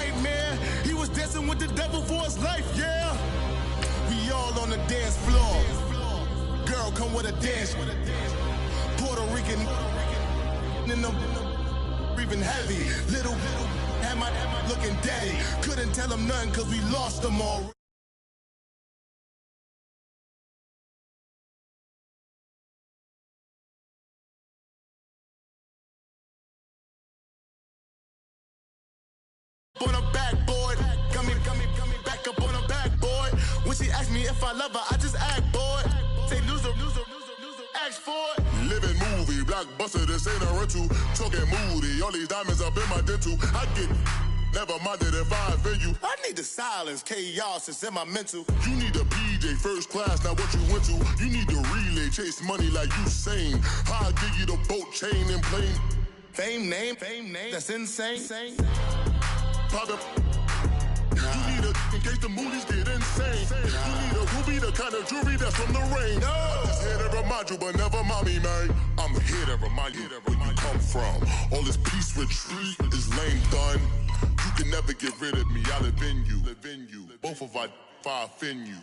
nightmare. He was dancing with the devil for his life, yeah. We all on the dance floor. Girl, come with a dance. Puerto Rican in the breathing heavy. Little had my looking daddy. Couldn't tell him nothing cause we lost them all. On a backboard, coming back up on a backboard. When she asked me if I love her, I just act bored. Say loser, ask for it. Living movie, blockbuster, this ain't a rental. Talking moody, all these diamonds up in my dental. I get never minded if I offend you. I need the silence, chaos is in my mental. You need a PJ, first class, not what you went to. You need the relay, chase money like you sane. I'll give you the boat, chain, and plane. Fame name, that's insane. Papa. You need a, in case the movies get insane. You need a ruby, the kind of jewelry that's from the rain. No. I'm just here to remind you, but never mommy, man. I'm here to remind you where you come from. All this peace retreat is lame done. You can never get rid of me, I live in you. Both of our fire offend you.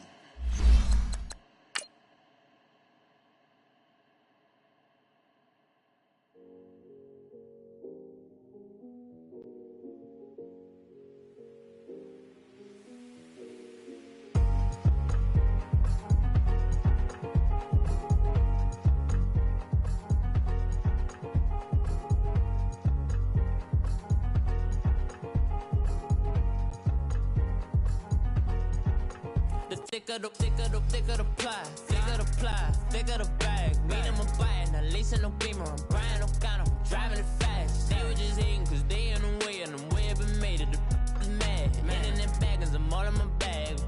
Thicker the pie, thicker the bag. Meet him a buying, a lace and no beamer. I'm Brian O'Connor, driving it fast. They were just hating cause they in the way, and I'm way up and made it. The is mad. In them baggins, I'm all in my bag.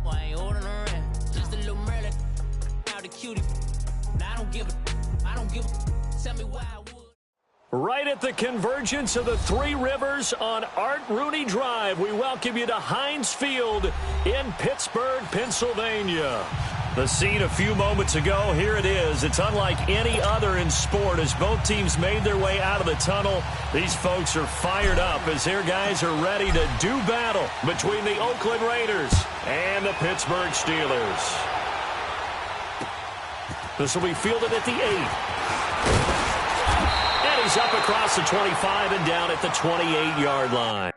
Why I ain't holding around? Just a little Merlin, out the cutie. Now I don't give a. Tell me why I would. Right at the convergence of the Three Rivers on Art Rooney Drive, we welcome you to Heinz Field in Pittsburgh, Pennsylvania. The scene a few moments ago, here it is. It's unlike any other in sport as both teams made their way out of the tunnel. These folks are fired up as their guys are ready to do battle between the Oakland Raiders and the Pittsburgh Steelers. This will be fielded at the 8. He's up across the 25 and down at the 28-yard line.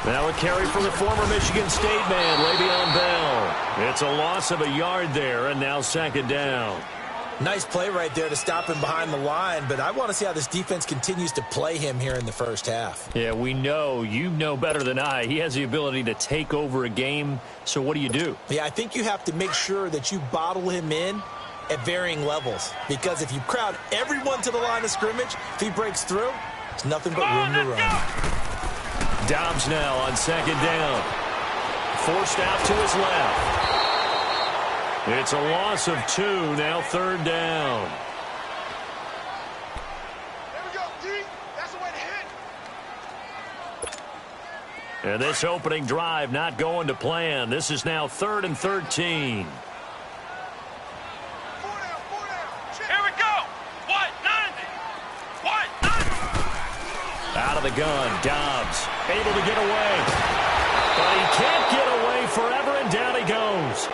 Now a carry from the former Michigan State man, Le'Veon Bell. It's a loss of a yard there, and now second down. Nice play right there to stop him behind the line, but I want to see how this defense continues to play him here in the first half. Yeah, we know. You know better than I. He has the ability to take over a game, so what do? Yeah, I think you have to make sure that you bottle him in at varying levels, because if you crowd everyone to the line of scrimmage, if he breaks through, there's nothing but room to run. Dobbs now on second down. Forced out to his left. It's a loss of 2, now third down. There we go, D. That's the way to hit. And this opening drive not going to plan. This is now 3rd and 13. Out of the gun, Dobbs able to get away. But he can't get away forever, and down he goes.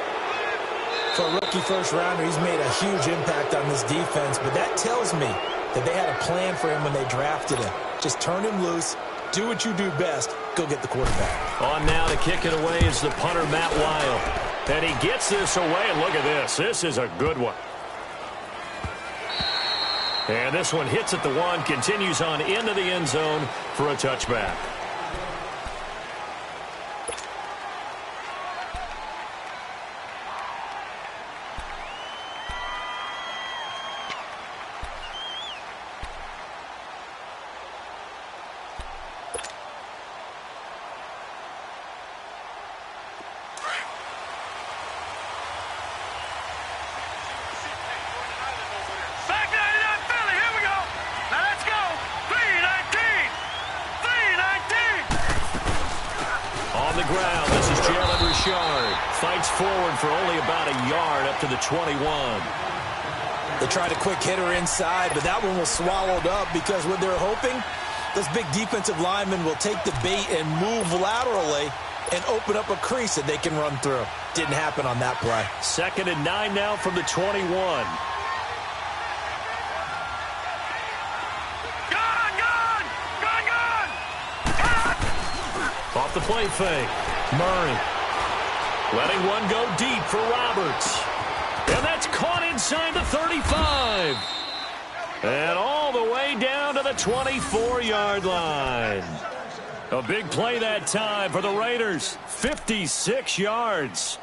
For a rookie first-rounder, he's made a huge impact on this defense, but that tells me that they had a plan for him when they drafted him. Just turn him loose, do what you do best, go get the quarterback. On now to kick it away is the punter, Matt Weil. And he gets this away, and look at this. This is a good one. And this one hits at the 1, continues on into the end zone for a touchback. Fights forward for only about a yard up to the 21. They tried a quick hitter inside, but that one was swallowed up because what they're hoping, those big defensive linemen will take the bait and move laterally and open up a crease that they can run through. Didn't happen on that play. 2nd and 9 now from the 21. Off the play fake. Murray. Letting one go deep for Roberts. And that's caught inside the 35. And all the way down to the 24-yard line. A big play that time for the Raiders. 56 yards.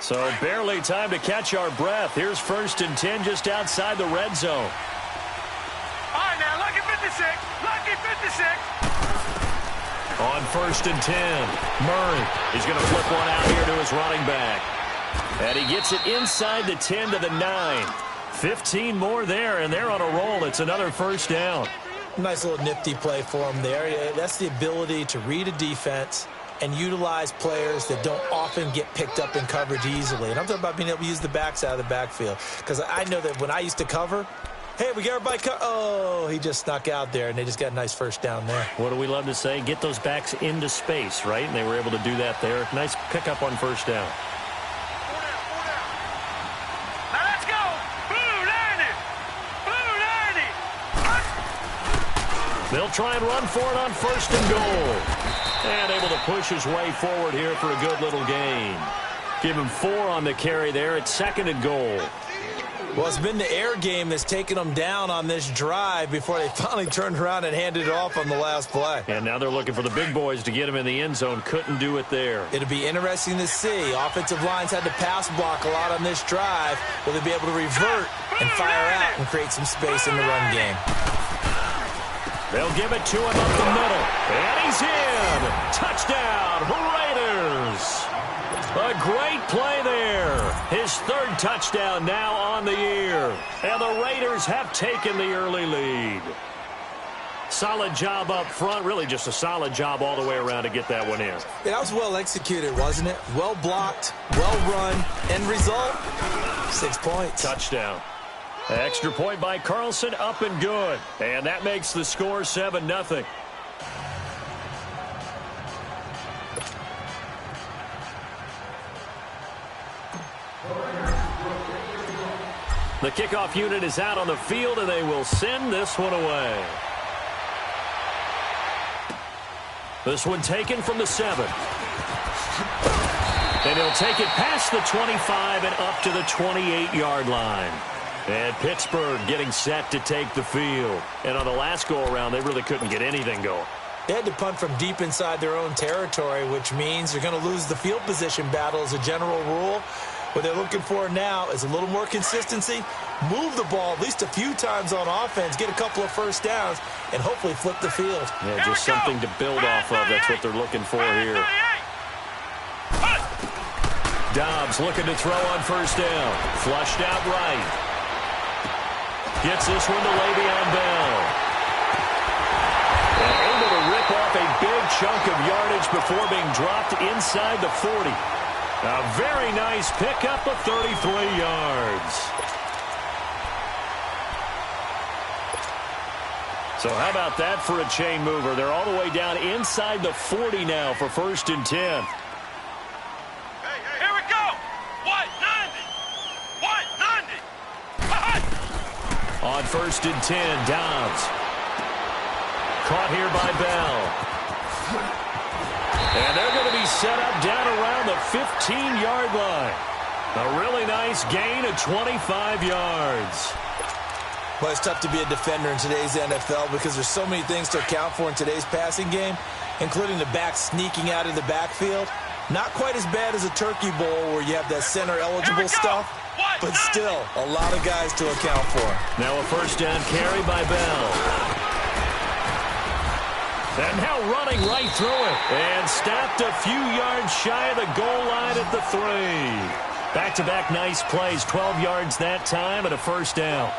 So barely time to catch our breath. Here's 1st and 10 just outside the red zone. All right, now, lucky 56. Lucky 56. On 1st and 10, Murray. He's going to flip one out here to his running back. And he gets it inside the 10 to the 9. 15 more there, and they're on a roll. It's another 1st down. Nice little nifty play for him there. That's the ability to read a defense and utilize players that don't often get picked up in coverage easily. And I'm talking about being able to use the backs out of the backfield. Because I know that when I used to cover, hey, we got everybody oh, he just snuck out there, and they just got a nice 1st down there. What do we love to say? Get those backs into space, right? And they were able to do that there. Nice pickup on 1st down. Now let's go. Blue 90. Blue 90. They'll try and run for it on 1st and goal. And able to push his way forward here for a good little gain. Give him 4 on the carry there at 2nd and goal. Well, it's been the air game that's taken them down on this drive before they finally turned around and handed it off on the last play. And now they're looking for the big boys to get him in the end zone. Couldn't do it there. It'll be interesting to see. Offensive lines had to pass block a lot on this drive. Will they be able to revert and fire out and create some space in the run game? They'll give it to him up the middle. And he's in. Touchdown, Raiders. A great play there. His 3rd touchdown now on the year. And the Raiders have taken the early lead. Solid job up front. Really just a solid job all the way around to get that one in. Yeah, that was well executed, wasn't it? Well blocked, well run. End result, 6 points. Touchdown. Extra point by Carlson, up and good. And that makes the score 7-0. The kickoff unit is out on the field, and they will send this one away. This one taken from the 7. And he'll take it past the 25 and up to the 28-yard line. And Pittsburgh getting set to take the field. And on the last go-around, they really couldn't get anything going. They had to punt from deep inside their own territory, which means they're going to lose the field position battle as a general rule. What they're looking for now is a little more consistency, move the ball at least a few times on offense, get a couple of 1st downs, and hopefully flip the field. Yeah, just something to build off of. That's what they're looking for here. Dobbs looking to throw on 1st down. Flushed out right. Gets this one to Le'Veon Bell. And able to rip off a big chunk of yardage before being dropped inside the 40. A very nice pickup of 33 yards. So how about that for a chain mover? They're all the way down inside the 40 now for 1st and 10. Here we go. 190. 190. On 1st and 10, Dobbs. Caught here by Bell. And they're going set up down around the 15-yard line. A really nice gain of 25 yards. Well, it's tough to be a defender in today's NFL because there's so many things to account for in today's passing game, including the back sneaking out of the backfield. Not quite as bad as a turkey bowl where you have that center-eligible stuff, but still a lot of guys to account for. Now a first down carry by Bell. And now running right through it. And stopped a few yards shy of the goal line at the 3. Back-to-back nice plays, 12 yards that time and a first down.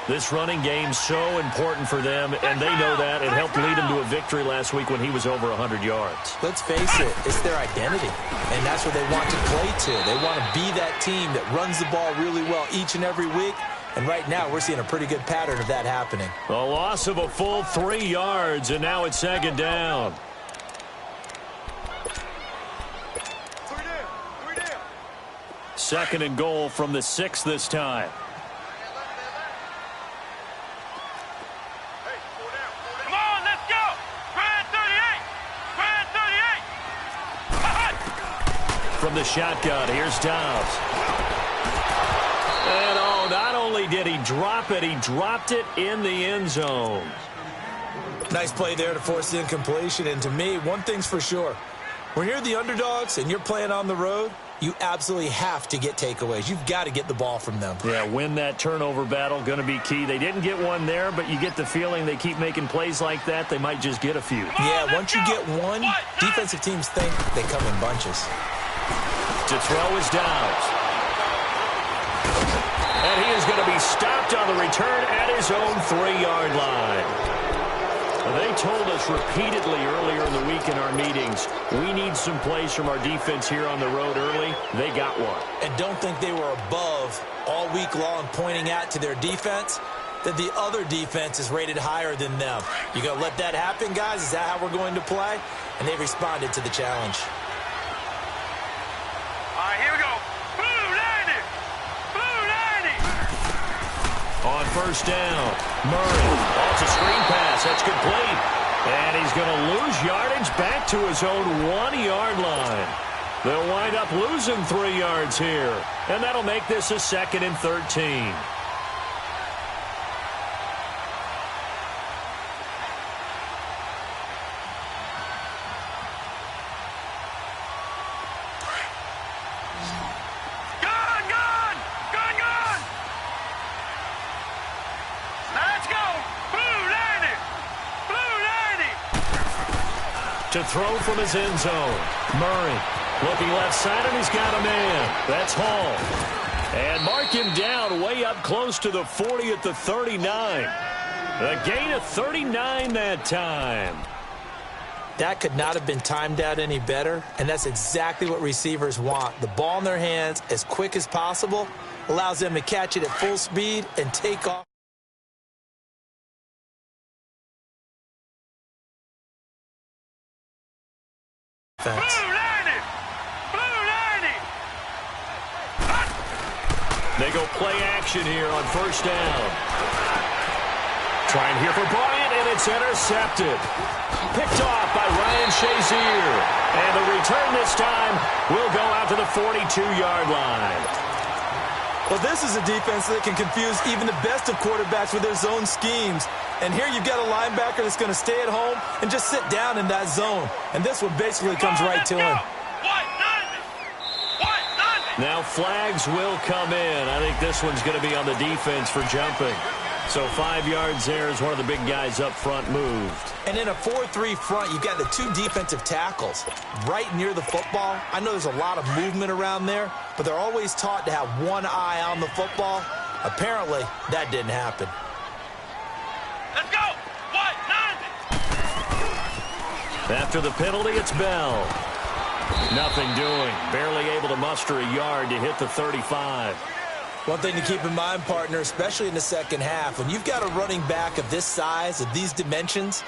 This running game's so important for them, and they know that. It helped lead them to a victory last week when he was over 100 yards. Let's face it, it's their identity, and that's what they want to play to. They want to be that team that runs the ball really well each and every week, and right now we're seeing a pretty good pattern of that happening. A loss of a full 3 yards, and now it's second down. Second and goal from the 6 this time. From the shotgun, here's Dobbs. And oh, not only did he drop it, he dropped it in the end zone. Nice play there to force the incompletion. And to me, one thing's for sure. When you're the underdogs and you're playing on the road, you absolutely have to get takeaways. You've got to get the ball from them. Yeah, win that turnover battle, going to be key. They didn't get one there, but you get the feeling they keep making plays like that, they might just get a few. Yeah, once you get one, defensive teams think they come in bunches. To throw is Dobbs. And he is going to be stopped on the return at his own 3-yard line. They told us repeatedly earlier in the week in our meetings, we need some plays from our defense here on the road early. They got one. And don't think they were above all week long pointing out to their defense that the other defense is rated higher than them. You going to let that happen, guys? Is that how we're going to play? And they responded to the challenge. All right, here we go. Blue 90. Blue 90. On first down, Murray. Oh, it's a screen pass. That's complete. And he's going to lose yardage back to his own 1-yard line. They'll wind up losing 3 yards here. And that'll make this a 2nd and 13. To throw from his end zone. Murray looking left side, and he's got a man. That's Hall. And mark him down way up close to the 40 at the 39. A gain of 39 that time. That could not have been timed out any better, and that's exactly what receivers want. The ball in their hands as quick as possible allows them to catch it at full speed and take off. Blue 90! Blue 90! They go play action here on first down. Trying here for Bryant, and it's intercepted. Picked off by Ryan Shazier. And the return this time will go out to the 42-yard line. Well, this is a defense that can confuse even the best of quarterbacks with their zone schemes. And here you've got a linebacker that's going to stay at home and just sit down in that zone. And this one basically comes right to him. Now flags will come in. I think this one's going to be on the defense for jumping. So 5 yards there as one of the big guys up front moved. And in a 4-3 front, you've got the 2 defensive tackles right near the football. I know there's a lot of movement around there, but they're always taught to have one eye on the football. Apparently, that didn't happen. Let's go! What? 90! After the penalty, it's Bell. Nothing doing. Barely able to muster a yard to hit the 35. One thing to keep in mind, partner, especially in the second half, when you've got a running back of this size, of these dimensions,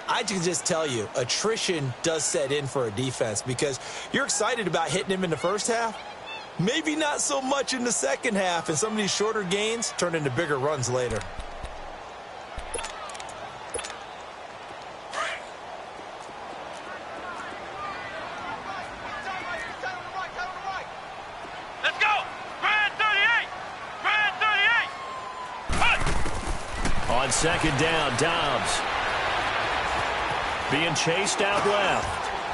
I can just tell you, attrition does set in for a defense because you're excited about hitting him in the first half. Maybe not so much in the second half, and some of these shorter gains turn into bigger runs later. On second down, Dobbs. Being chased out left.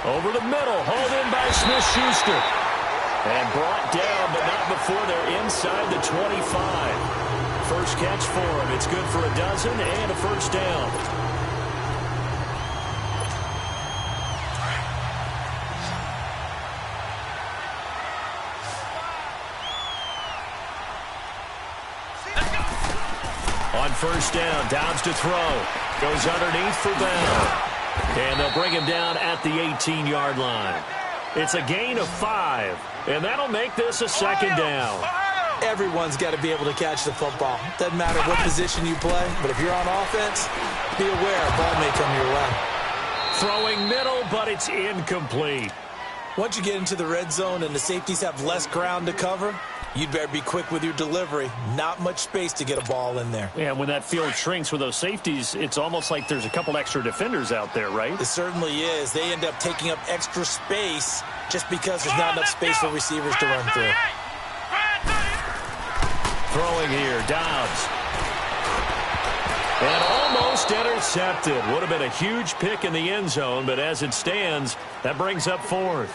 Over the middle, hauled in by Smith-Schuster. And brought down, but not before they're inside the 25. First catch for him. It's good for a dozen and a first down. On first down, Dobbs to throw. Goes underneath for Bell. And they'll bring him down at the 18-yard line. It's a gain of 5, and that'll make this a second down. Everyone's got to be able to catch the football. Doesn't matter what position you play, but if you're on offense, be aware a ball may come your way. Throwing middle, but it's incomplete. Once you get into the red zone and the safeties have less ground to cover, you'd better be quick with your delivery. Not much space to get a ball in there. Yeah, when that field shrinks with those safeties, it's almost like there's a couple extra defenders out there, right? It certainly is. They end up taking up extra space just because there's not enough space for receivers to run through. Throwing here, Dobbs. And almost intercepted. Would have been a huge pick in the end zone, but as it stands, that brings up 4th.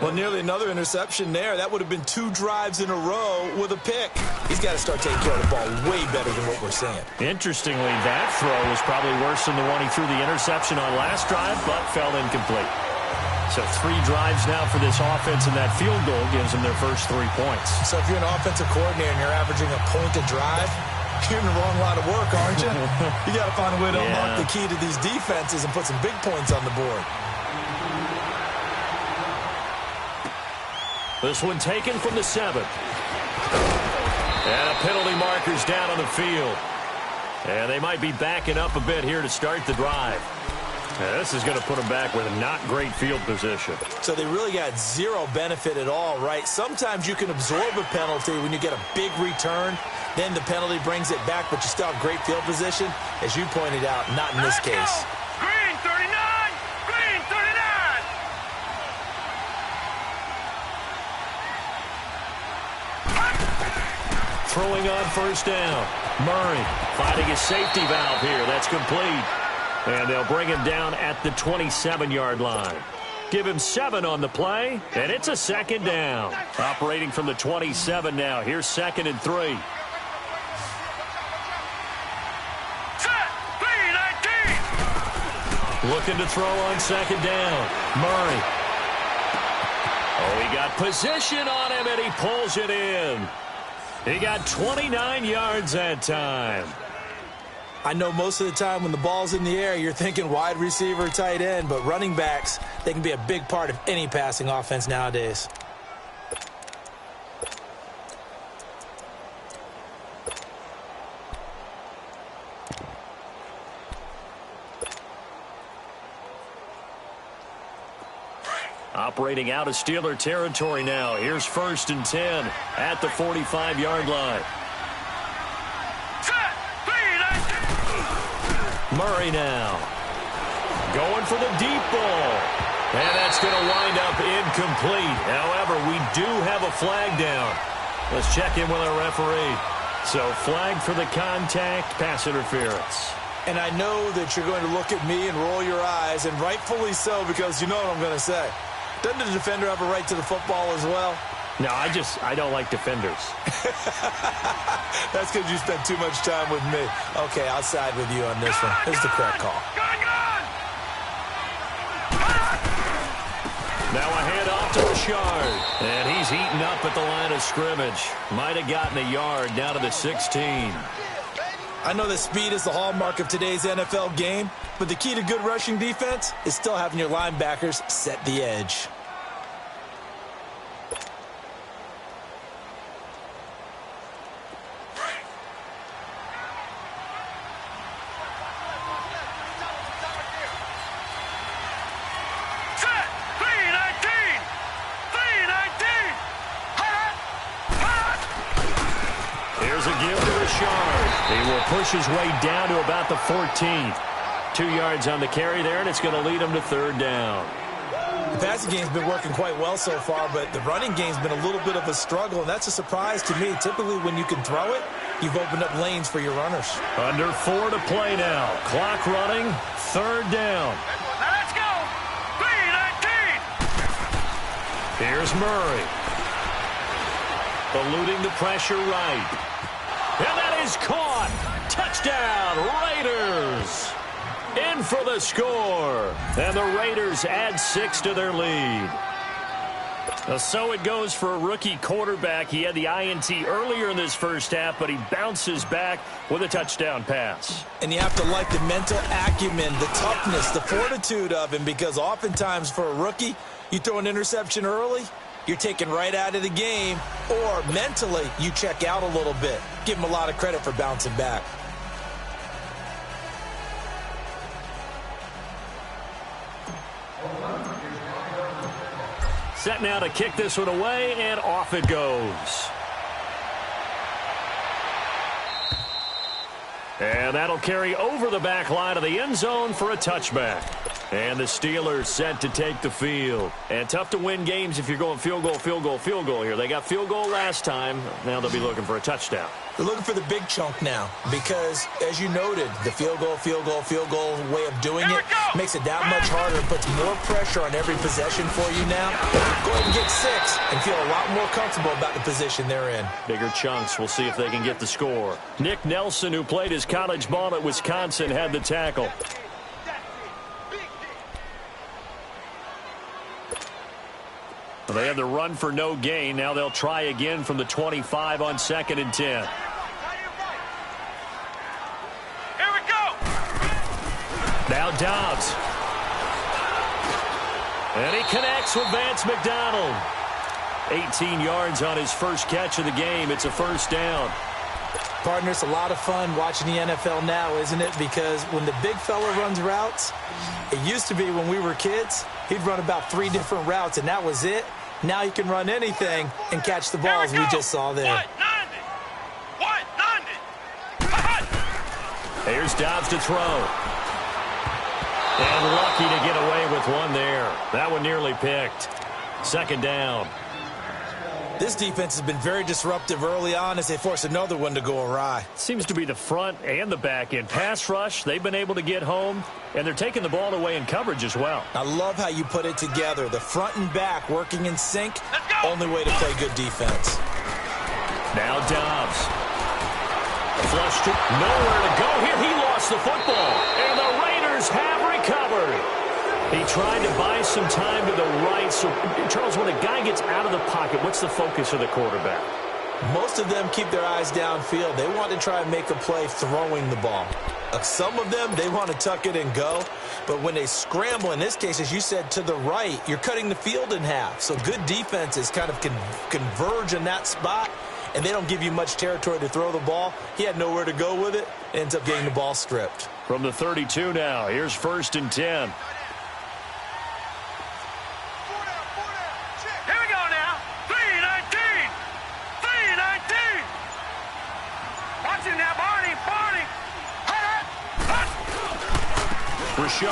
Well, nearly another interception there. That would have been 2 drives in a row with a pick. He's got to start taking care of the ball way better than what we're seeing. Interestingly, that throw was probably worse than the one he threw the interception on last drive, but fell incomplete. So 3 drives now for this offense, and that field goal gives them their first 3 points. So if you're an offensive coordinator and you're averaging a point a drive, you're in the wrong line of work, aren't you? You got to find a way to unlock the key to these defenses and put some big points on the board. This one taken from the 7th. And a penalty marker's down on the field. And they might be backing up a bit here to start the drive. Now, this is going to put them back with a not great field position. So they really got 0 benefit at all, right? Sometimes you can absorb a penalty when you get a big return. Then the penalty brings it back, but you still have great field position. As you pointed out, not in this case. Green 39! Green 39! Throwing on first down. Murray finding his safety valve here. That's complete. And they'll bring him down at the 27-yard line. Give him 7 on the play, and it's a second down. Operating from the 27 now. Here's 2nd and 3. Looking to throw on second down. Murray. Oh, he got position on him, and he pulls it in. He got 29 yards that time. I know most of the time when the ball's in the air, you're thinking wide receiver, tight end, but running backs, they can be a big part of any passing offense nowadays. Operating out of Steeler territory now. Here's 1st and 10 at the 45-yard line. Murray now. Going for the deep ball. And that's going to wind up incomplete. However, we do have a flag down. Let's check in with our referee. So flag for the contact, pass interference. And I know that you're going to look at me and roll your eyes, and rightfully so, because you know what I'm going to say. Doesn't the defender have a right to the football as well? No, I don't like defenders. That's because you spent too much time with me. Okay, I'll side with you on this one. Here's the correct call. Now a handoff to Richard. And he's heating up at the line of scrimmage. Might have gotten a yard down to the 16. I know that speed is the hallmark of today's NFL game, but the key to good rushing defense is still having your linebackers set the edge. He will push his way down to about the 14. 2 yards on the carry there, and it's going to lead him to 3rd down. The passing game's been working quite well so far, but the running game's been a little bit of a struggle, and that's a surprise to me. Typically, when you can throw it, you've opened up lanes for your runners. Under 4 to play now. Clock running. 3rd down. Now let's go. 3:19. Here's Murray. Eluding the pressure right. And that is caught. Touchdown, Raiders. In for the score. And the Raiders add 6 to their lead. So it goes for a rookie quarterback. He had the INT earlier in this first half, but he bounces back with a touchdown pass. And you have to like the mental acumen, the toughness, the fortitude of him, because oftentimes for a rookie, you throw an interception early, you're taken right out of the game, or mentally you check out a little bit. Give him a lot of credit for bouncing back. Set now to kick this one away, and off it goes. And that'll carry over the back line of the end zone for a touchback. And the Steelers set to take the field. And tough to win games if you're going field goal, field goal, field goal here. They got field goal last time. Now they'll be looking for a touchdown. They're looking for the big chunk now because, as you noted, the field goal way of doing it makes it that much harder, puts more pressure on every possession for you now. Go ahead and get 6 and feel a lot more comfortable about the position they're in. Bigger chunks. We'll see if they can get the score. Nick Nelson, who played his college ball at Wisconsin, had the tackle. They had the run for no gain. Now they'll try again from the 25 on 2nd and 10. Here we go. Now Dobbs. And he connects with Vance McDonald. 18 yards on his first catch of the game. It's a 1st down. Partner, it's a lot of fun watching the NFL now, isn't it? Because when the big fella runs routes, it used to be when we were kids, he'd run about 3 different routes, and that was it. Now he can run anything and catch the ball, as we just saw there. 190. Here's Dobbs to throw. And lucky to get away with one there. That one nearly picked. 2nd down. This defense has been very disruptive early on as they force another one to go awry. Seems to be the front and the back end. Pass rush, they've been able to get home, and they're taking the ball away in coverage as well. I love how you put it together. The front and back working in sync, only way to play good defense. Now Dobbs. Flushed it, nowhere to go here. He lost the football, and the Raiders have recovered. He tried to buy some time to the right. So, Charles, when a guy gets out of the pocket, what's the focus of the quarterback? Most of them keep their eyes downfield. They want to try and make a play throwing the ball. Some of them, they want to tuck it and go. But when they scramble, in this case, as you said, to the right, you're cutting the field in half. So good defenses kind of converge in that spot, and they don't give you much territory to throw the ball. He had nowhere to go with it. Ends up getting the ball stripped. From the 32 now, here's 1st and 10. Richard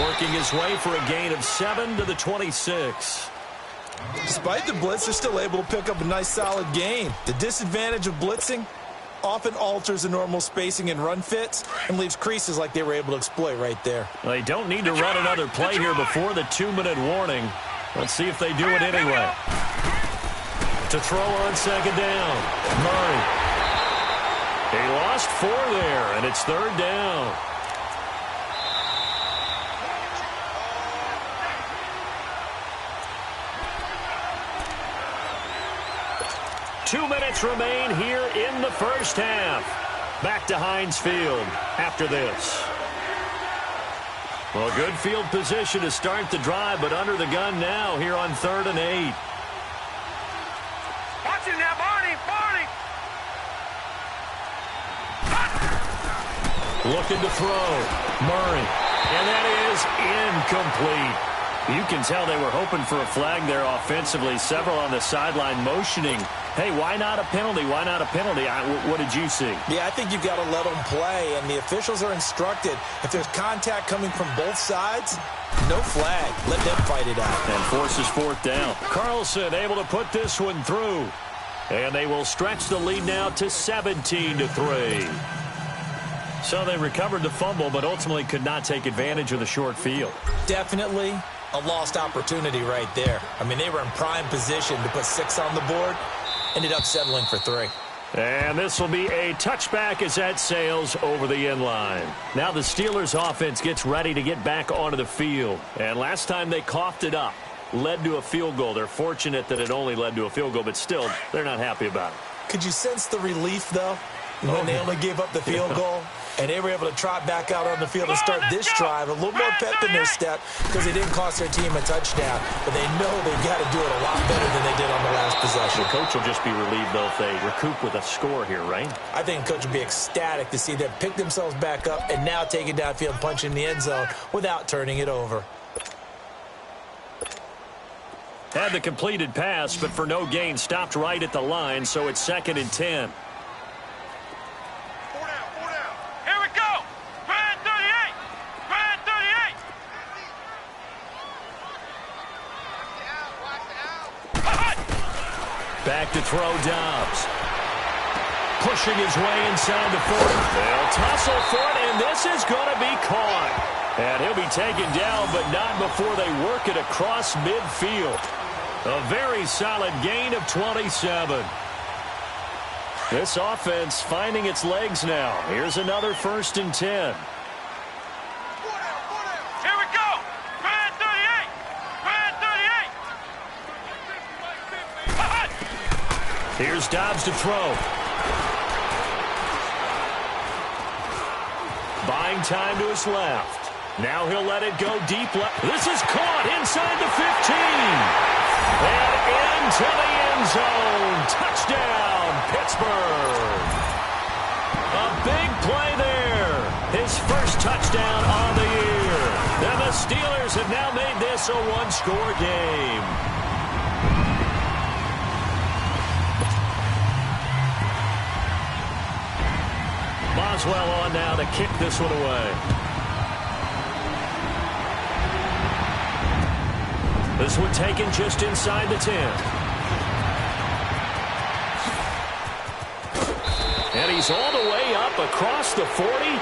working his way for a gain of 7 to the 26. Despite the blitz, they're still able to pick up a nice solid gain. The disadvantage of blitzing often alters the normal spacing and run fits and leaves creases like they were able to exploit right there. They don't need to run another play here before the 2-minute warning. Let's see if they do it anyway. To throw on 2nd down. Murray. He lost 4 there, and it's 3rd down. Two minutes remain here in the first half. Back to Heinz Field after this. Well, good field position to start the drive, but under the gun now here on 3rd and 8. Watch him now, Barney. Looking to throw. Murray. And that is incomplete. You can tell they were hoping for a flag there offensively. Several on the sideline motioning. Hey, why not a penalty? Why not a penalty? What did you see? Yeah, I think you've got to let them play, and the officials are instructed. If there's contact coming from both sides, no flag. Let them fight it out. And forces 4th down. Carlson able to put this one through. And they will stretch the lead now to 17-3. So they recovered the fumble, but ultimately could not take advantage of the short field. Definitely a lost opportunity right there. I mean, they were in prime position to put 6 on the board. Ended up settling for 3. And this will be a touchback as that sails over the end line. Now the Steelers offense gets ready to get back onto the field. And last time they coughed it up, led to a field goal. They're fortunate that it only led to a field goal, but still, they're not happy about it. Could you sense the relief, though, when they only gave up the field goal? And they were able to trot back out on the field and start this drive. A little more pep in their step because they didn't cost their team a touchdown. But they know they've got to do it a lot better than they did on the last possession. The coach will just be relieved, though, if they recoup with a score here, right? I think the coach will be ecstatic to see them pick themselves back up and now take it downfield and punch in the end zone without turning it over. Had the completed pass, but for no gain, stopped right at the line, so it's 2nd and 10. Back to throw Dobbs. Pushing his way inside the 40. They'll tussle for it, and this is going to be caught. And he'll be taken down, but not before they work it across midfield. A very solid gain of 27. This offense finding its legs now. Here's another 1st and 10. Here's Dobbs to throw. Buying time to his left. Now he'll let it go deep left. This is caught inside the 15. And into the end zone. Touchdown, Pittsburgh. A big play there. His first touchdown on the year. And the Steelers have now made this a one-score game. Boswell on now to kick this one away. This one taken just inside the 10. And he's all the way up across the 40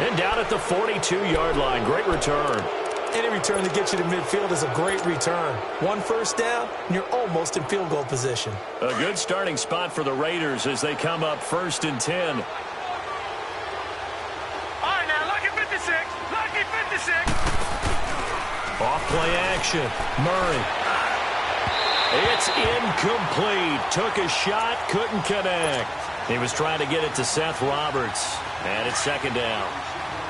and down at the 42-yard line. Great return. Any return that gets you to midfield is a great return. 1 first down, and you're almost in field goal position. A good starting spot for the Raiders as they come up 1st and 10. Off-play action. Murray. It's incomplete. Took a shot, couldn't connect. He was trying to get it to Seth Roberts. And it's 2nd down.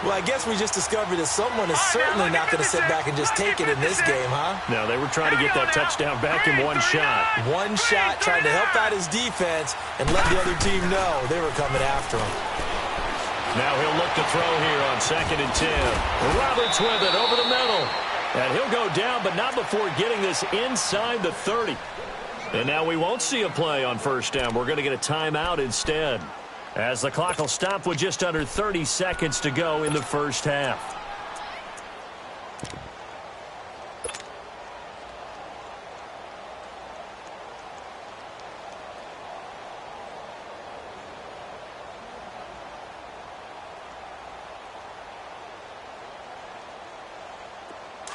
Well, I guess we just discovered that someone is certainly not going to sit back and just take it in this game, huh? No, they were trying to get that touchdown back in one shot. One shot, trying to help out his defense and let the other team know they were coming after him. Now he'll look to throw here on 2nd and 10. Roberts with it over the middle. And he'll go down, but not before getting this inside the 30. And now we won't see a play on 1st down. We're going to get a timeout instead, as the clock will stop with just under 30 seconds to go in the first half.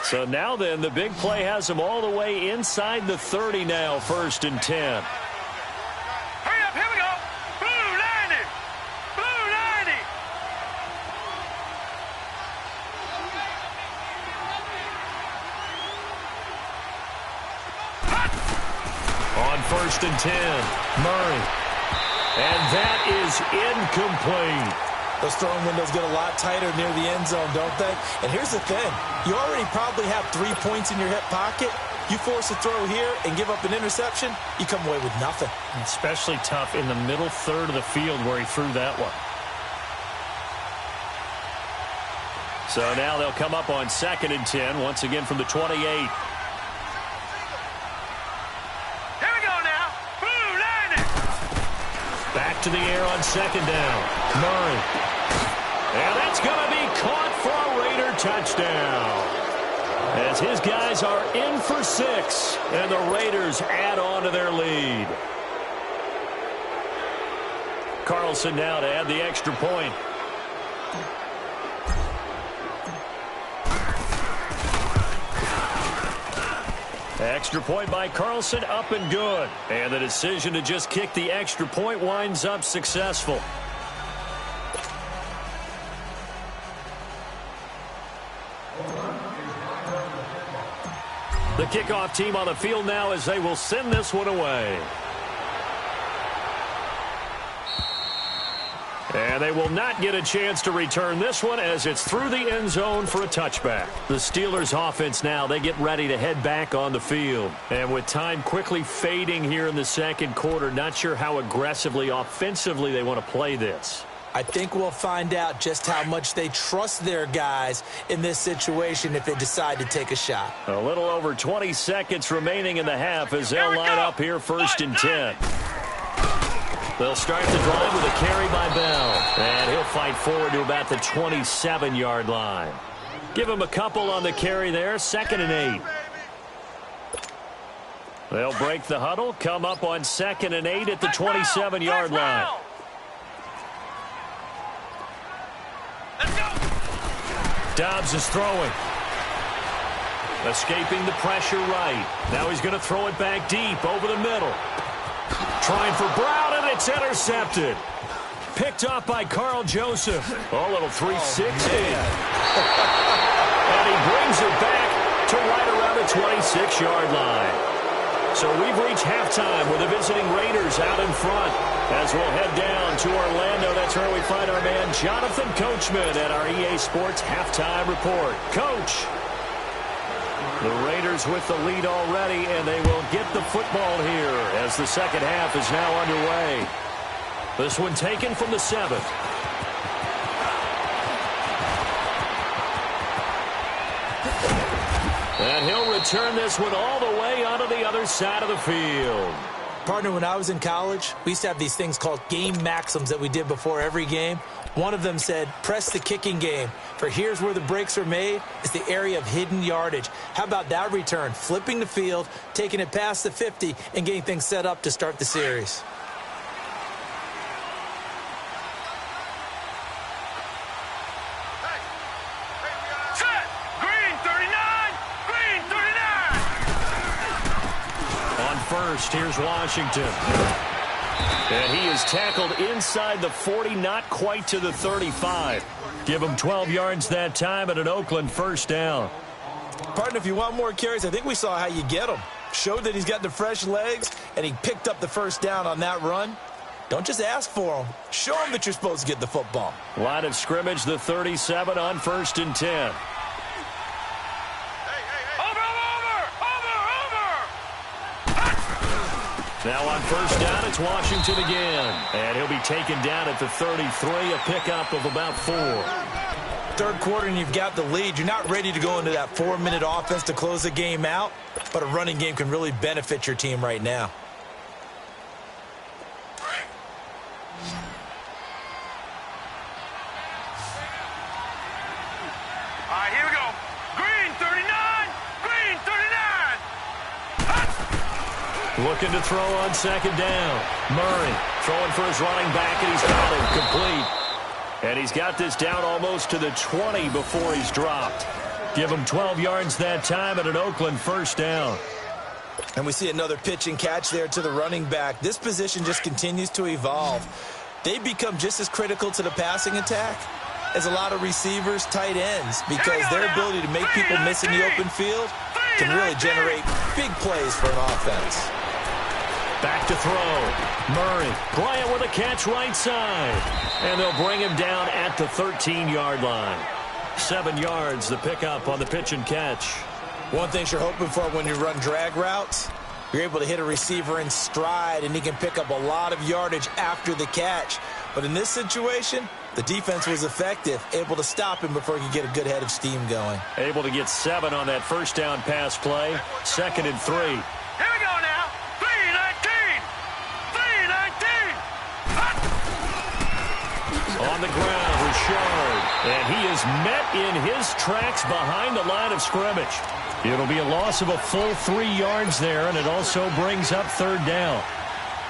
So now then, the big play has them all the way inside the 30 now, 1st and 10. Hurry up, here we go. Blue 90. Blue 90. On 1st and 10, Murray. And that is incomplete. Those throwing windows get a lot tighter near the end zone, don't they? And here's the thing. You already probably have 3 points in your hip pocket. You force a throw here and give up an interception, you come away with nothing. Especially tough in the middle third of the field where he threw that one. So now they'll come up on 2nd and 10, once again from the 28. Here we go now. Blue 90. Back to the air on 2nd down. Murray. And that's going to be caught for a Raider touchdown. As his guys are in for 6, and the Raiders add on to their lead. Carlson now to add the extra point. Extra point by Carlson, up and good. And the decision to just kick the extra point winds up successful. The kickoff team on the field now as they will send this one away. And they will not get a chance to return this one as it's through the end zone for a touchback. The Steelers offense now, they get ready to head back on the field. And with time quickly fading here in the second quarter, not sure how aggressively, offensively they want to play this. I think we'll find out just how much they trust their guys in this situation if they decide to take a shot. A little over 20 seconds remaining in the half as they'll line up here 1st and 10. They'll start the drive with a carry by Bell. And he'll fight forward to about the 27-yard line. Give him a couple on the carry there, 2nd and 8. They'll break the huddle, come up on 2nd and 8 at the 27-yard line. Dobbs is throwing. Escaping the pressure right. Now he's going to throw it back deep over the middle. Trying for Brown, and it's intercepted. Picked off by Carl Joseph. Oh, little 360. And he brings it back to right around the 26-yard line. So we've reached halftime with the visiting Raiders out in front. As we'll head down to Orlando, that's where we find our man Jonathan Coachman at our EA Sports Halftime Report. Coach. The Raiders with the lead already, and they will get the football here as the second half is now underway. This one taken from the 7th. And he'll return this one all the way onto the other side of the field. Partner, when I was in college, we used to have these things called game maxims that we did before every game. One of them said, press the kicking game. For here's where the breaks are made. It's the area of hidden yardage. How about that return? Flipping the field, taking it past the 50, and getting things set up to start the series. Set! Green 39! Green 39! On first, here's Washington. And he is tackled inside the 40, not quite to the 35. Give him 12 yards that time at an Oakland first down. Partner, if you want more carries, I think we saw how you get them. Showed that he's got the fresh legs, and he picked up the first down on that run. Don't just ask for them. Show them that you're supposed to get the football. Line of scrimmage, the 37 on 1st and 10. Now on first down, it's Washington again. And he'll be taken down at the 33, a pickup of about 4. Third quarter and you've got the lead. You're not ready to go into that 4-minute offense to close the game out, but a running game can really benefit your team right now. All right, here we go. Green 39! Green 39! Looking to throw on 2nd down. Murray throwing for his running back, and he's got him complete. And he's got this down almost to the 20 before he's dropped. Give him 12 yards that time at an Oakland first down. And we see another pitch and catch there to the running back. This position just continues to evolve. They become just as critical to the passing attack as a lot of receivers, tight ends, because their ability to make people miss in the open field can really generate big plays for an offense. Back to throw. Murray. Bryant with a catch right side. And they'll bring him down at the 13-yard line. 7 yards, the pickup on the pitch and catch. One thing you're hoping for when you run drag routes, you're able to hit a receiver in stride, and he can pick up a lot of yardage after the catch. But in this situation, the defense was effective, able to stop him before he could get a good head of steam going. Able to get 7 on that first down pass play. 2nd and 3. Here we go now. 3-19! 3-19! On the ground, Richard. And he is met in his tracks behind the line of scrimmage. It'll be a loss of a full 3 yards there, and it also brings up 3rd down.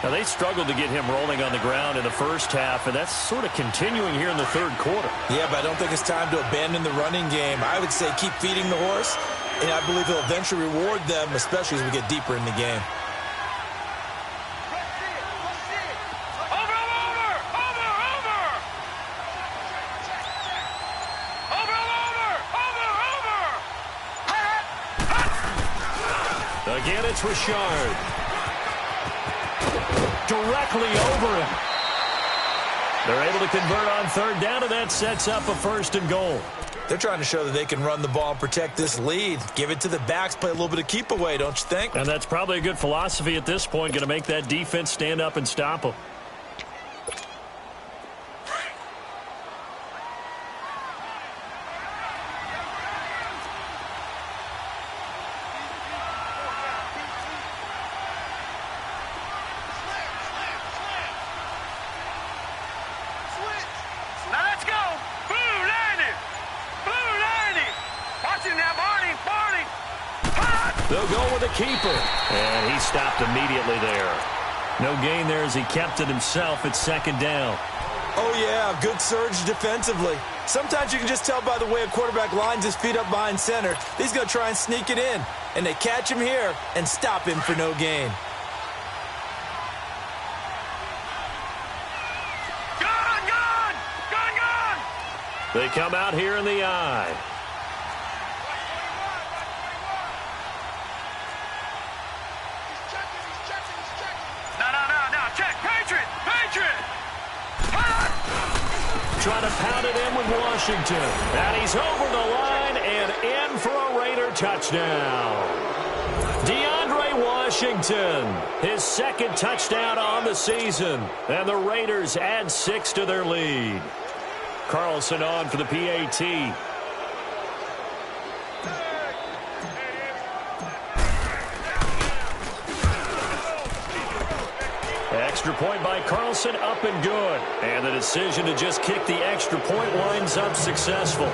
Now, they struggled to get him rolling on the ground in the first half, and that's sort of continuing here in the third quarter. Yeah, but I don't think it's time to abandon the running game. I would say keep feeding the horse, and I believe he'll eventually reward them, especially as we get deeper in the game. Again, it's Richard. Directly over him. They're able to convert on third down, and that sets up a 1st and goal. They're trying to show that they can run the ball and protect this lead. Give it to the backs, play a little bit of keep away, don't you think? And that's probably a good philosophy at this point, going to make that defense stand up and stop them. They'll go with a keeper. And he stopped immediately there. No gain there as he kept it himself at 2nd down. Oh, yeah, good surge defensively. Sometimes you can just tell by the way a quarterback lines his feet up behind center. He's going to try and sneak it in. And they catch him here and stop him for no gain. Gone! They come out here in the eye. Trying to pound it in with Washington. And he's over the line and in for a Raider touchdown. DeAndre Washington, his 2nd touchdown on the season. And the Raiders add 6 to their lead. Carlson on for the PAT. Extra point by Carlson, up and good. And the decision to just kick the extra point winds up successful.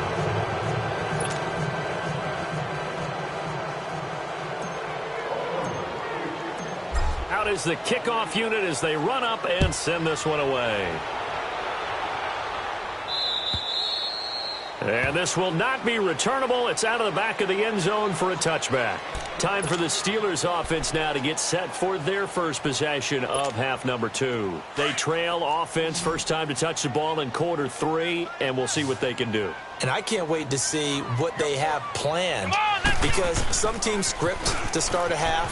Out is the kickoff unit as they run up and send this one away. And this will not be returnable. It's out of the back of the end zone for a touchback. Time for the Steelers offense now to get set for their first possession of half number 2. They trail offense, first time to touch the ball in quarter 3, and we'll see what they can do. And I can't wait to see what they have planned, because some teams script to start a half.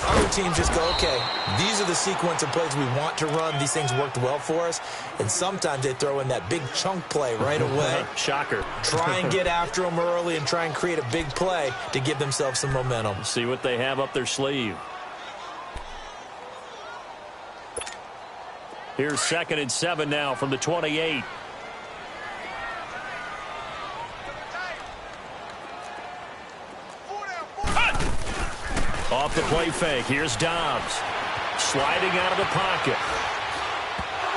Other teams just go, okay, these are the sequence of plays we want to run. These things worked well for us. And sometimes they throw in that big chunk play right away. Shocker. Try and get after them early and try and create a big play to give themselves some momentum. See what they have up their sleeve. Here's 2nd and 7 now from the 28. Off the play fake. Here's Dobbs. Sliding out of the pocket.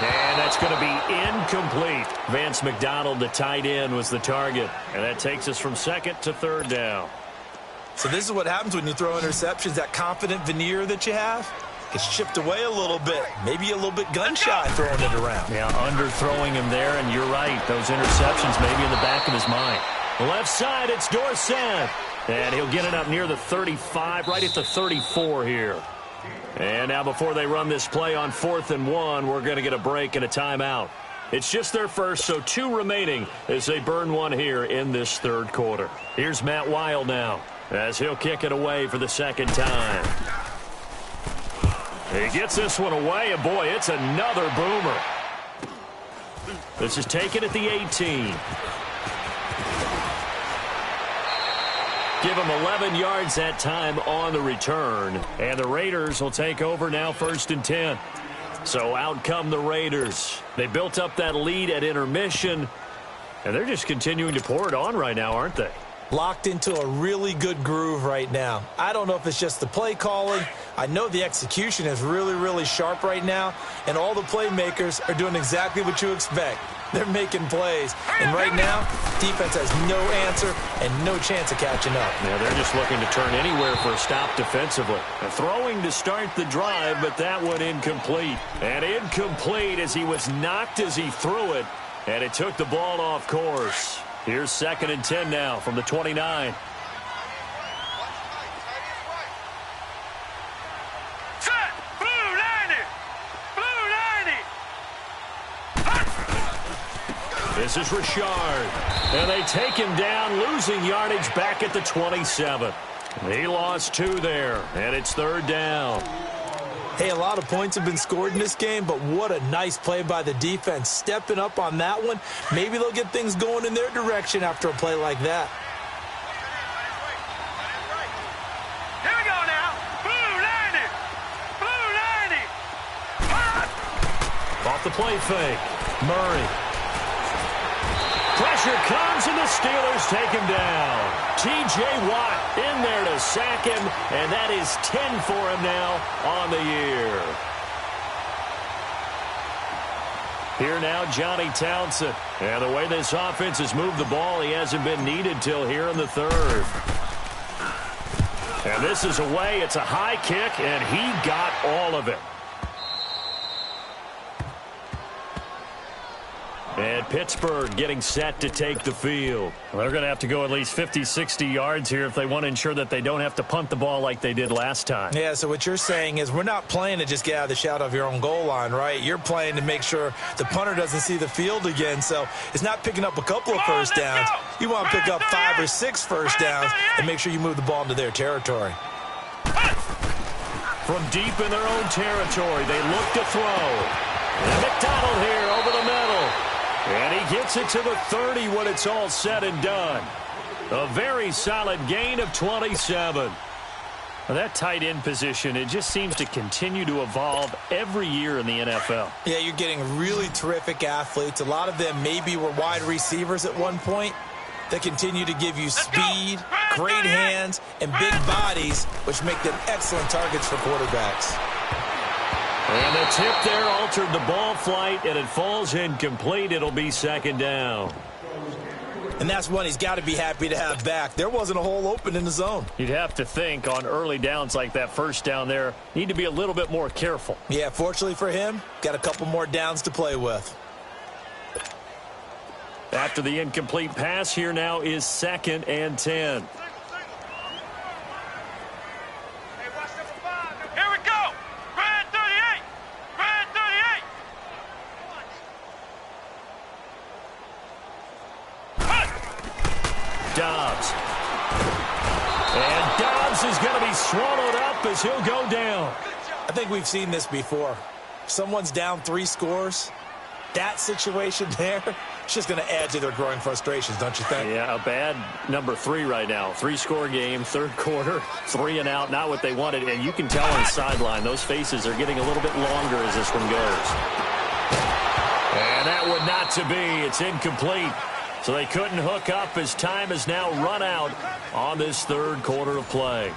And that's going to be incomplete. Vance McDonald, the tight end, was the target. And that takes us from 2nd to 3rd down. So this is what happens when you throw interceptions. That confident veneer that you have gets chipped away a little bit. Maybe a little bit gun-shy throwing it around. Yeah, underthrowing him there, and you're right. Those interceptions maybe in the back of his mind. Left side, it's Dorsett. And he'll get it up near the 35, right at the 34 here. And now before they run this play on 4th and 1, we're going to get a break and a timeout. It's just their first, so 2 remaining as they burn one here in this 3rd quarter. Here's Matt Wild now as he'll kick it away for the 2nd time. He gets this one away, and boy, it's another boomer. This is taken at the 18. Give him 11 yards that time on the return. And the Raiders will take over now 1st and 10. So out come the Raiders. They built up that lead at intermission, and they're just continuing to pour it on right now, aren't they? Locked into a really good groove right now. I don't know if it's just the play calling. I know the execution is really, really sharp right now, and all the playmakers are doing exactly what you expect. They're making plays. And right now, defense has no answer and no chance of catching up. Yeah, they're just looking to turn anywhere for a stop defensively. Throwing to start the drive, but that one incomplete. And incomplete as he was knocked as he threw it, and it took the ball off course. Here's 2nd and 10 now from the 29. This is Richard, and they take him down, losing yardage back at the 27. He lost 2 there, and it's 3rd down. Hey, a lot of points have been scored in this game, but what a nice play by the defense. Stepping up on that one, maybe they'll get things going in their direction after a play like that. Here we go now. Blue 90. Off the play fake. Murray. Pressure comes, and the Steelers take him down. T.J. Watt in there to sack him, and that is 10 for him now on the year. Here now, Johnny Townsend. And the way this offense has moved the ball, he hasn't been needed till here in the 3rd. And this is away. It's a high kick, and he got all of it. And Pittsburgh getting set to take the field. Well, they're going to have to go at least 50, 60 yards here if they want to ensure that they don't have to punt the ball like they did last time. Yeah, so what you're saying is we're not playing to just get out of the shadow of your own goal line, right? You're playing to make sure the punter doesn't see the field again. So it's not picking up a couple of first downs. You want to pick up 5 or 6 first downs and make sure you move the ball into their territory. From deep in their own territory, they look to throw. And McDonald here over the middle. And he gets it to the 30 when it's all said and done. A very solid gain of 27. Now that tight end position, it just seems to continue to evolve every year in the NFL. Yeah, you're getting really terrific athletes. A lot of them maybe were wide receivers at one point. They continue to give you speed, great hands, and big bodies, which make them excellent targets for quarterbacks. And the tip there altered the ball flight, and it falls incomplete. It'll be 2nd down. And that's one he's got to be happy to have back. There wasn't a hole open in the zone. You'd have to think on early downs like that first down there, need to be a little bit more careful. Yeah, fortunately for him, got a couple more downs to play with. After the incomplete pass, here now is 2nd and 10. Dobbs. And Dobbs is going to be swallowed up as he'll go down. I think we've seen this before. Someone's down 3 scores. That situation there, it's just going to add to their growing frustrations, don't you think? Yeah, a bad number 3 right now. 3-score game, 3rd quarter, 3 and out, not what they wanted. And you can tell on the sideline, those faces are getting a little bit longer as this one goes. And that one not to be. It's incomplete. So they couldn't hook up as time has now run out on this 3rd quarter of play.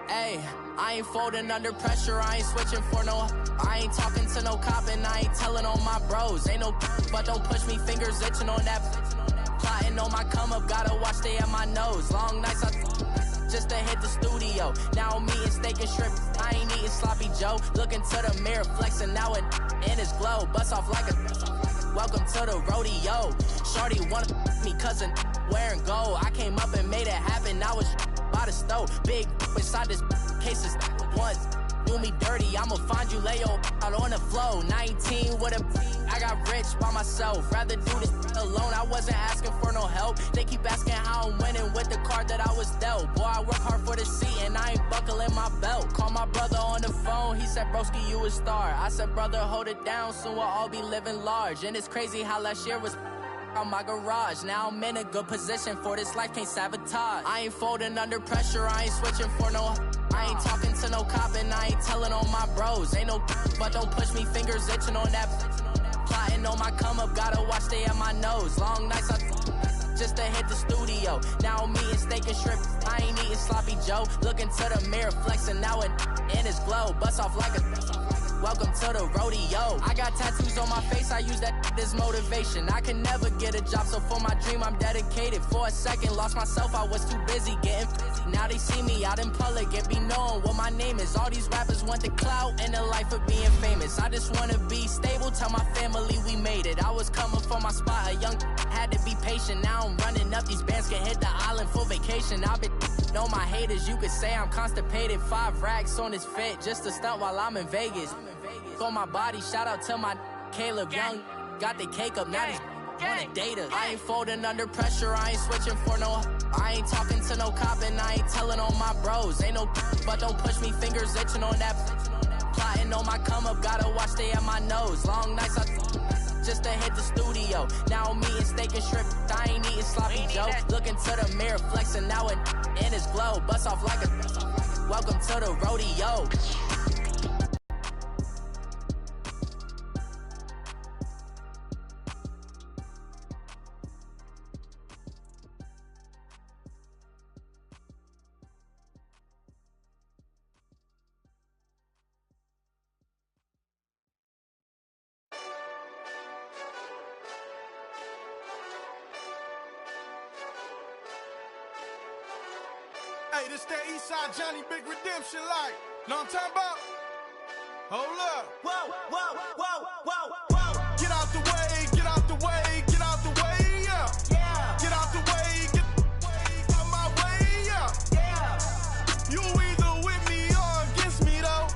Hey, I ain't folding under pressure, I ain't switching for no. I ain't talking to no cop and I ain't telling on my bros. Ain't no but don't push me, fingers itching on that. Plotting on my come up, gotta watch stay at my nose. Long nights just to hit the studio. Now I'm eating steak and shrimp, I ain't eating sloppy Joe. Looking to the mirror, flexing now it in his glow. Bust off like a welcome to the rodeo. Shorty wanna me cousin wearing gold. I came up and made it happen, I was by the stove. Big inside this cases once do me dirty, I'ma find you, lay your out on the floor. 19 with a I got rich by myself. Rather do this alone. I wasn't asking for no help. They keep asking how I'm winning with the card that I was dealt. Boy, I work hard for the seat and I ain't buckling my belt. Call my brother on the phone. He said, broski, you a star. I said, brother, hold it down. Soon we'll all be living large. And it's crazy how last year was on my garage. Now I'm in a good position for this life, can't sabotage. I ain't folding under pressure, I ain't switching for no. I ain't talking to no cop and I ain't telling on my bros. Ain't no but don't push me, fingers itching on that. Plotting on my come up, gotta watch stay at my nose. Long nights I just to hit the studio. Now I'm eating steak and shrimp, I ain't eating sloppy Joe. Looking to the mirror, flexing now and in his glow. Bust off like a welcome to the rodeo. I got tattoos on my face, I use that as motivation. I can never get a job, so for my dream I'm dedicated. For a second, lost myself, I was too busy getting busy. Now they see me out in public and be known what my name is. All these rappers want the clout and the life of being famous. I just wanna be stable, tell my family we made it. I was coming for my spot, a young had to be patient. Now I'm running up, these bands can hit the island for vacation. I've been know my haters, you could say I'm constipated. 5 racks on his fit, just to stunt while I'm in Vegas. On my body, shout out to my Caleb Young. Got the cake up, now these wanna date us. I ain't folding under pressure, I ain't switching for no. I ain't talking to no cop and I ain't telling on my bros. Ain't no but don't push me, fingers itching on that. Plotting on my come up, gotta watch stay at my nose. Long nights I just to hit the studio. Now I'm eating steak and shrimp, I ain't eating sloppy Joe. Looking to the mirror, flexing now and in his glow. Bust off like a welcome to the rodeo. Hey, this that Eastside Johnny Big Redemption like. Know what I'm talking about? Hold up. Whoa, whoa, whoa, whoa, whoa. Get out the way, get out the way, get out the way, yeah. Yeah. Get out the way, get out my way, yeah. Yeah. You either with me or against me, though.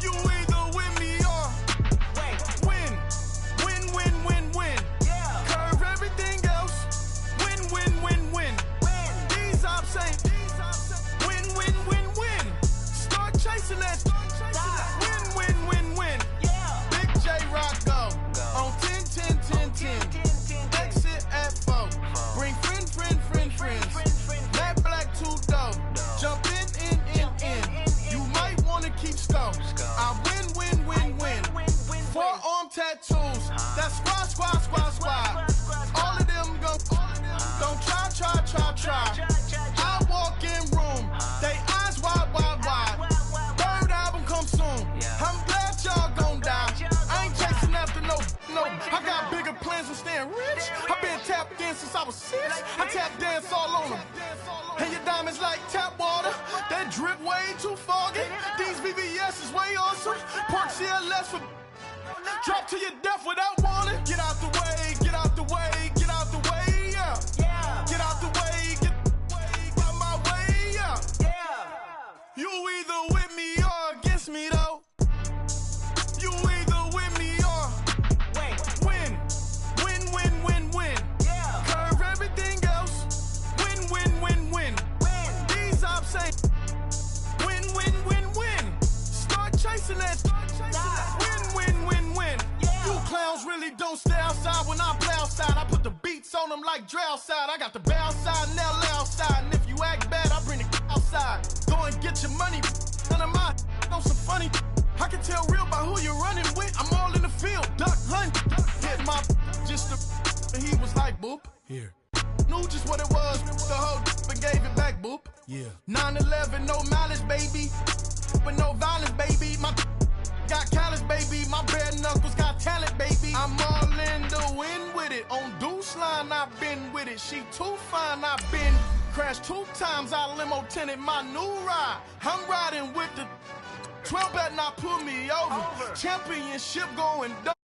You either with me or win. Win, win, win, win. Yeah. Curve everything else. Win, win, win, win. These ops ain't win, win, win, win. Start chasing that. Win, win, win, win. Yeah. Big J Rock go on 10, 10, 10, 10. Exit at 4. Bring friends. Matt Black 2 dope. Jump in. You might wanna keep scope. I win. Forearm tattoos. That's squad. All of them go. Don't try. I walk in room. They eyes wide. Third album come soon. I'm glad y'all gon' die. I ain't chasing after no. I got bigger plans than staying rich. I been tapped in since I was 6. I tap dance all on them. And your diamonds like tap water. That drip way too foggy. These VVS is way awesome. Pork CLS for drop to your death without warning. Get out the way, yeah. Get out the way, get out my way, yeah. You either with me or against me, though. You either with me or win. Curve everything else. Win. These ops ain't win. Start chasing that. Win. You clowns really don't stay outside when I play outside. I put the beats on them like Dre outside. I got the bow side and they'll lay outside. And if you act bad, I bring the outside. Go and get your money. None of my on some funny. I can tell real by who you're running with. I'm all in the field, duck hunt. Hit my just the he was like boop. Here. Knew just what it was. The whole and gave it back, boop. Yeah. 9/11, no malice, baby. But no violence, baby. My got callous, baby. My bare knuckles got talent, baby. I'm all in the wind with it. On Deuce line, I've been with it. She too fine, I've been crashed 2 times. I limo tinted my new ride. I'm riding with the 12 better not pull me over. Championship going down.